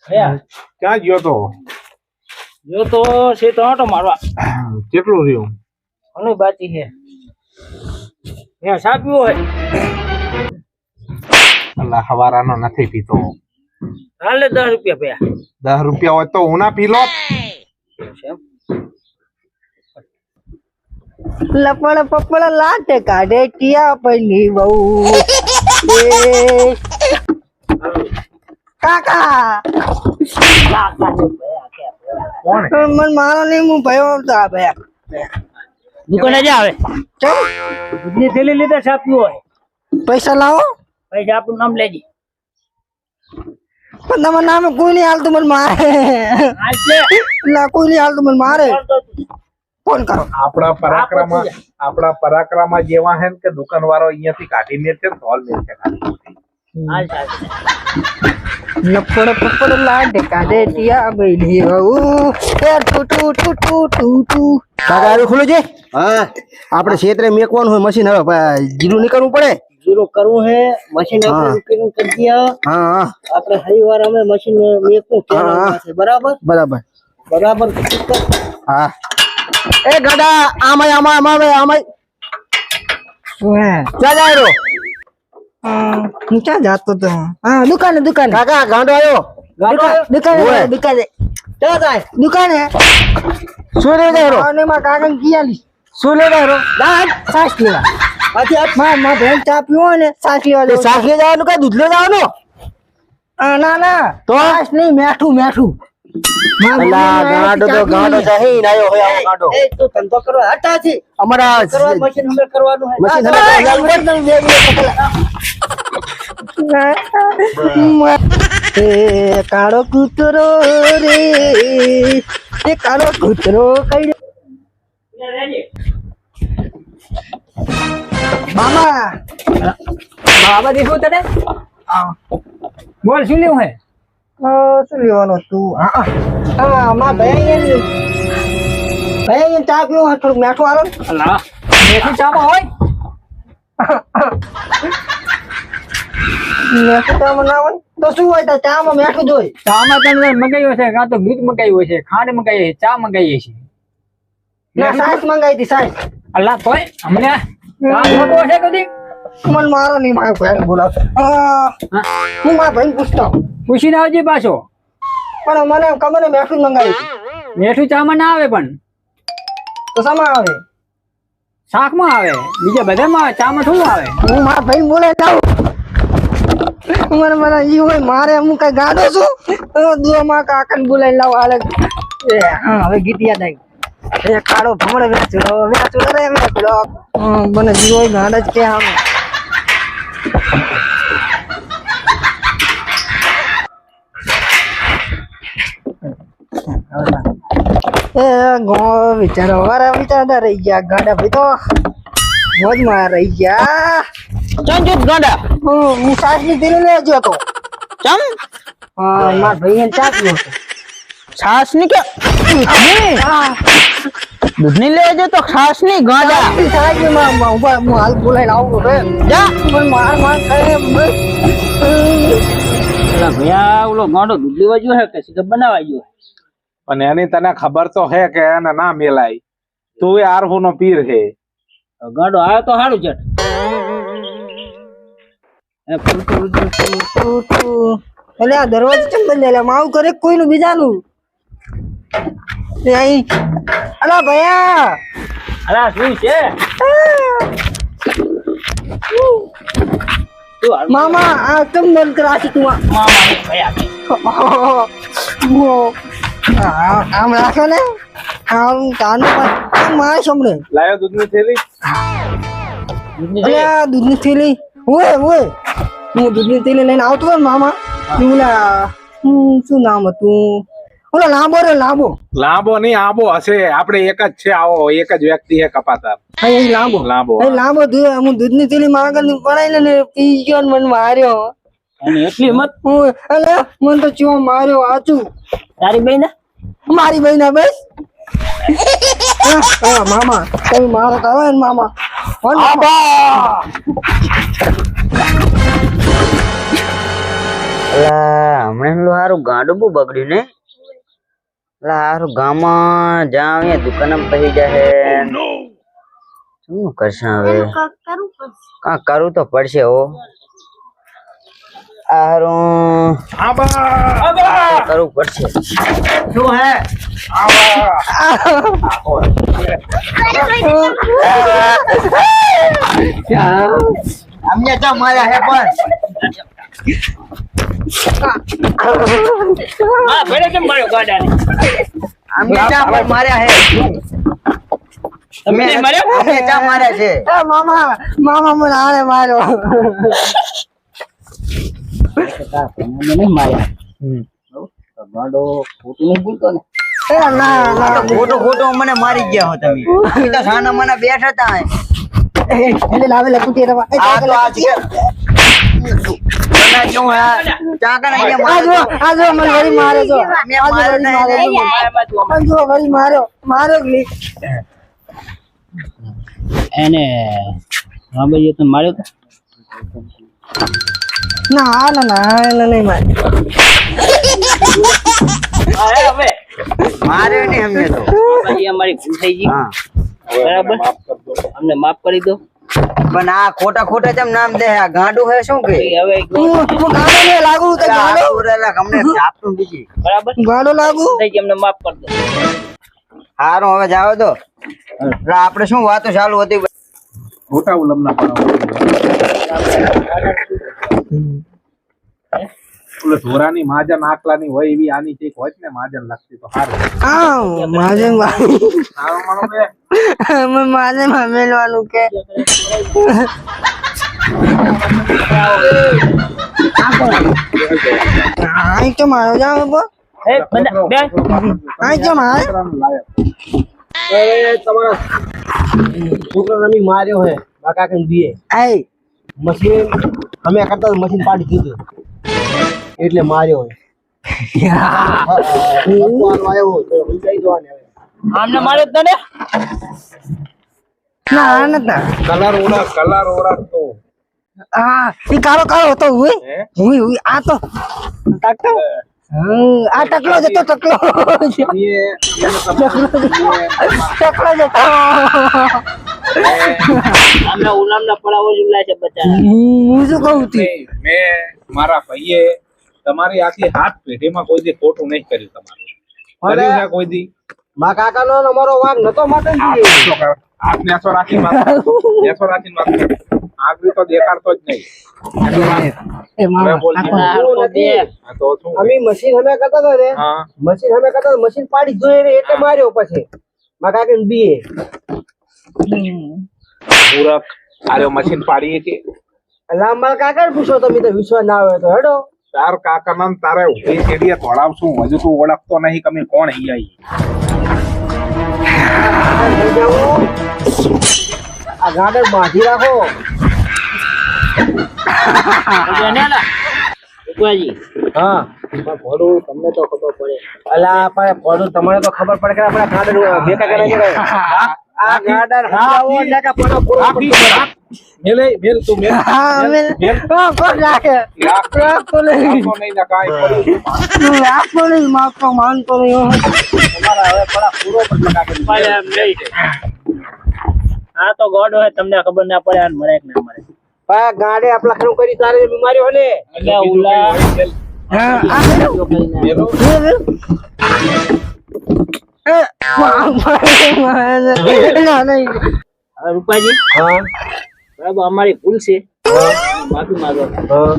ક્યાં ગયો તો છે તો આટો મારવા કેટલું રહ્યું ઘણું બાકી છે સાપ્યું હોય અલ્લા હવારાનો નથી પીતો હાલે 10 રૂપિયા પયા 10 રૂપિયા હોય તો હું ના પી લો લપડ પપડ લાટે કાઢે ટિયા પૈલી બહુ કાકા કોણ મન મારો નહીં હું ભયો આવતા ભયા દુકાને જ આવે દૂધની થેલી લીધે સાપ્યું હોય પૈસા લાવો પૈસા આપણું નામ લેજી પણ તમારા નામે કોઈ નહીં હાલતું મને મારે કોઈ નહીં હાલતું મને મારે ફોન કરો આપણા પરાક્રમ જેવા હે કે દુકાન વાળો અહીંયાથી કાઢીને છે ધોલ લે છે લપડ પપડ લાટે કાઢે ટિયા પૈલી બહુ એ ટુ ટુ ટુ ટુ ટુ કાકા આરું ખુલ્લું છે હા આપણે ક્ષેત્રે મેકવાનું હોય મશીન હવે જીરું નહીં કરવું પડે જીરો કરવું હે મશીન આપણે રિપેરિંગ કરી દિયા હા આપણે હરીવાર અમે મશીન મેકવું છે બરાબર બરાબર બરાબર હા એ ગડા આમાય ક્યાં જાય રો હું ક્યાં જાતો તો હા દુકાને કાકા ગાંડો આવ્યો દુકાને ક્યાં જાય દુકાને શું લે જાય રો અને માં કાકા કિયાલી શું લે જાય રો દાદ સાસ લેવા માં ભેન ચા પીવો ને સાસ લેવા તે સાખી જવાનું કઈ દૂધ લે જવાનું ના તો સાસ નહીં મેઠું અલા ગાંડો તો ગાંડો જહી નાયો હોય આવો ગાંડો એ તો ધંધો કરવા હટા છે અમારા કરવા મશીન હમે કરવાનું હે મશીન એ કાળો કૂતરો રે એ કાળો કૂતરો કઈ બાબા દેખો તને બોલ શું લેવું હે શું લેવાનું તું હા માં ભાઈ ચા પીવો થોડુંક મેઠું આલો અલા મેથી ચામાં હોય મેઠું ચામાં ના હોય તો શું હોય તો ચામાં મેઠું જ હોય ચામાં તને મગાવ્યો છે કાં તો દૂધ મગાવ્યું છે ખાંડ મગાવી છે ચા મગાવી છે ના સાસ મંગાવી હતી સાસ અલ્લા તોય અમને ચા ખોટો છે કદી મન મારો નહીં મારો ભાઈ બોલાવશે હું મારા ભાઈ પૂછતો પૂછીને આવજે પાછો પણ મને કમને મેઠું જ મંગાવી હતી મેઠું ચામાં ના આવે પણ તો સમા આવે શાકમાં આવે બીજા બધામાં આવે ચામાં થોડું આવે હું મારા ભાઈ બોલે જાઉં મને ઈ હોય મારે હું કઈ ગાડો છું દુઆમાં કાકાને બોલાઈ લાવ હાલે હા હવે ગીત યાદ આવી એ કાળો ભમડો વેચડો રે વેચડો મને જીવો ગાડ જ કે આમ એ ગો વિચારો વારા વિચારતા રહી ગયા ગાડા ભાઈ તો મોજમાં રહી ગયા ચંજુત ગાંડા હું સાસની તેલ લેજો તો ચમ મારા ભાઈ ચા પીવો છાસ ની કે દૂધ ની લેજો તો છાસ ની ગાંડા હું હાલ બોલાઈને આવું રે જા માર કરે ભૈયા ઓલો ગાંડો દૂધ લેવા ગયો હે કે સીધો બનાવવા ગયો અને એની તને ખબર તો હે કે એને ના મેલાય તું એ આરહુ નો પીર હે ગાંડો આવે તો સારું છે એટલે આ દરવાજો કેમ બંધ એટલે આવું કરે કોઈનું બીજાનું અલા ભૈયા અલા શું છે મામા આ કેમ બંધ કરાશી તું આમ રાખો ને આમ કાનો મારે સમડે લાયો દૂધની થેલી દૂધની થેલી ઓય હું દૂધની થેલી લઈને આવતો હતો ને મામા શું નામ હતું ઓલા લાંબો નહીં આબો હશે આપણે એક જ છે આવો એક જ વ્યક્તિ હે કપાતાર લાંબો હું દૂધની થેલી માગર બનાવીને ને પી ગયો ને મને માર્યો અને એટલી મત અલે મને તો ચો માર્યો આચું તારી બેન મારી બહેન બસ મામા તમે મારો તો આવે ને મામા અલા હમણાં હારું ગાડું બહુ બગડ્યું ને. અલા હારું ગામમાં જાવ અહીંયા દુકાનમાં પહી જાય. શું કરશે હવે? કા કરવું તો પડશે હો. હારું કરવું પડશે. શું હે? અમને તો માર્યા હે પણ હા ભલે કેમ માર્યો ગાડાને? અમને ચા પણ માર્યા હે. તમે નહીં માર્યો? અમે ચા માર્યા છે. મામા મામા મને આને માર્યો. મને નહીં માર્યા. ગાડો ખોટું નહીં બોલતો ને. એ ના ના ખોટું ખોટું મને મારી ગયા હો તમે. ઈ તો સાના મને બેઠા હતા. એને લાવે લકુટી રવા. આ તો આ છે. બના જો હે. ચા કને અહીંયા આ જો મને વળી મારે જો. મેં માર્યો નહીં. આ જો વળી માર્યો માર્યો જ નહીં. એને હા ભાઈ તને માર્યો તો? ના ના ના એને નહીં માર્યો. હા હવે માર્યો નહીં અમને તો. ભાઈ અમારી ભૂલ થઈ ગઈ. હા બરાબર અમને માફ કરી દો. પણ આ ખોટા ખોટા જેમ નામ દે. આ ગાંડું હે શું કે? હવે હું ગાડો ને લાગુ તો ગાડો અમને આપતું બીજી. બરાબર ગાડો લાગુ. થઈ ગઈ અમને માફ કરી દો. હારું હવે જાવ તો. એટલે આપણે શું વાતો ચાલુ હતી? મોટા ઉલમના પણ ઓલે ઢોરાની માજન આટલાની હોય એવી આની ચીક હોય ને માજન લાગતી તો સારું. આ માજે સારું માનો બે. માજે મેલવાનું કે આઈ તો મારો જાવ બો. એ બંદા બે આઈ તો મારે તમારા છોકરાને અમે માર્યો હે બાકા કે દીએ આઈ મશીન અમે કરતા મશીન પાડી દીધું એટલે માર્યો હે. ભગવાન આવ્યો તો વિચારી જવાને હવે. આમને માર્યો જ તને? ના નતા કલર ઓરા તો આ ઈ કાળો કાળો હતો હુઈ હુઈ આ તો ટકલો આ ટકલો જતો ટકલો ટકલો જતો આમને ઉલામના પડાવો જુલા છે બચારા. હું શું કહું તી મેં મારા ભાઈએ તમારી આખી હાથ પેઢીમાં કોઈ દી ખોટું નહીં કર્યું તમારું. કર્યું છે કોઈ દી? મા કાકાનો ને અમારો વાંક નતો માતન જી. હાથ નેસો રાખીને વાત કર. આગળ તો દેખાડતો જ નહીં. એ મામા બોલ. આ આ બે હા તો શું? અમે મશીન અમે કરતા હતા ને હા મશીન અમે કરતા હતા, મશીન પાડી જોઈએ ને એટલે માર્યો પછી મા કાકા ને દીએ. પૂરક આરે મશીન પાડીએ કે લાંબા કાકા ને પૂછો તમે તો વિશ્વાસ ના આવે તો હેડો. તાર કાકા ના તારે ઉભી સીડીએ તોડાવશું. હજુ તું ઓળખતો નહીં તમે કોણ આ ગાર્ડન બાંધી રાખો. હા તમને તો ખબર પડે. અલા પણ પડું તમને તો ખબર પડે કે આપણા ગાર્ડન ભેગા કરાય. આ ગાર્ડન હટાવો એટલે કે પડો પૂરો મેલે મેલ તું મેલ હા અમે કોણ રાખે રાખતો નહીં તો નહીં ના કાંઈ પડ્યું. રાખતો નહીં માગતો માનતો નહીં તમારા હવે પડા પૂરો પણ કાકે પાલે એમ નહીં. આ તો ગોડ હોય તમને ખબર ના પડે અને મરે કે ના મરે. આ ગાડે આપણા ખરું કરી તારે બીમારી હોય ને એટલે ઉલા હા આ મેલો ના નહીં હવે રૂપાજી હા બરાબર અમારી ભૂલ છે. માફી માંગો. હા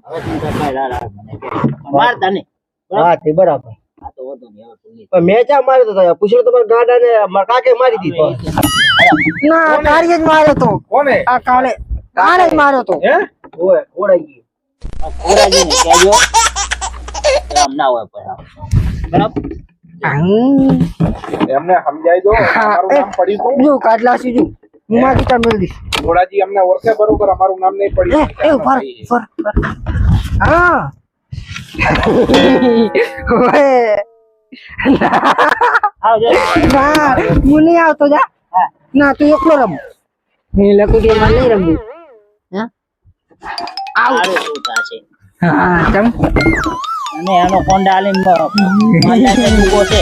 હવે ચિંતા કાંઈ ના રાખ મને કે. મારતા નહીં. હા તે બરાબર. આ તો વધુ નહીં હવે ભૂલ નહીં. પણ મેં ચા માર્યો તો પૂછો તમારા ગાડા ને મારા કાકે મારી દીધો. ના કાળીએ જ માર્યો તો કોને? આ કાળે કાળે જ માર્યો તો હે? ઓય ઓડાઈ ગઈ. આ ખોરાજીને કહેજો. આમ ના હોય પણ આમ. બરાબર એમને સમજાઈ દો. અમારું નામ પડ્યું તું. જો કાઢલા છું જો હું માં ગીતા મેળ દઈશ ઘોડાજી અમને ઓળખે બરોબર. અમારું નામ નહીં પડ્યું. એ ફર ફર હા ઓએ આવજો. ના હું નહીં આવતો જા ના તું એકલો રમ હું લકુટી માં નહીં રમું સારું શું થશે? હા ચમ અને એનો કોંડા આલીને માંડ્યા છે, ડૂબો છે.